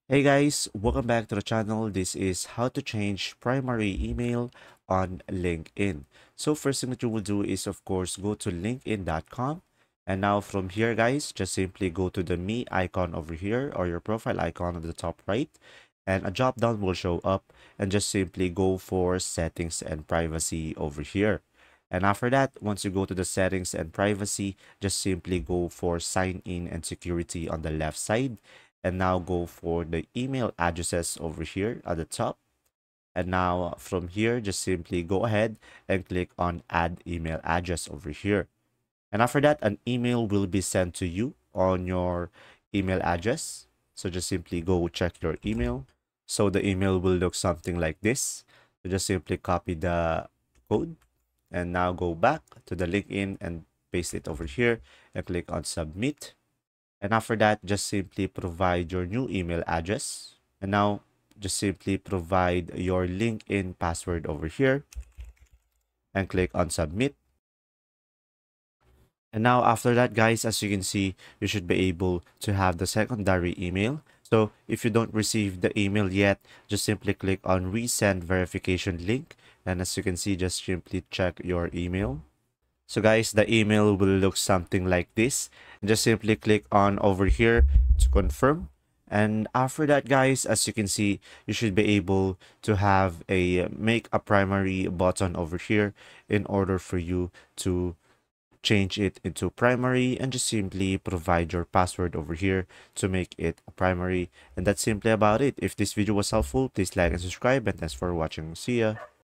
Hey guys, welcome back to the channel. This is how to change primary email on LinkedIn. So first thing that you will do is of course go to linkedin.com, and now from here guys, just simply go to the me icon over here or your profile icon on the top right, and a drop down will show up, and just simply go for settings and privacy over here. And after that, once you go to the settings and privacy, just simply go for sign in and security on the left side, and now go for the email addresses over here at the top. And now from here, just simply go ahead and click on add email address over here. And after that, an email will be sent to you on your email address. So just simply go check your email. So the email will look something like this. So just simply copy the code and now go back to the LinkedIn and paste it over here and click on submit. And after that, just simply provide your new email address. And now just simply provide your LinkedIn password over here and click on submit. And now after that, guys, as you can see, you should be able to have the secondary email. So if you don't receive the email yet, just simply click on resend verification link. And as you can see, just simply check your email. So guys, the email will look something like this. Just simply click on over here to confirm. And after that, guys, as you can see, you should be able to have a make a primary button over here in order for you to change it into primary, and just simply provide your password over here to make it a primary. And that's simply about it. If this video was helpful, please like and subscribe, and thanks for watching. See ya.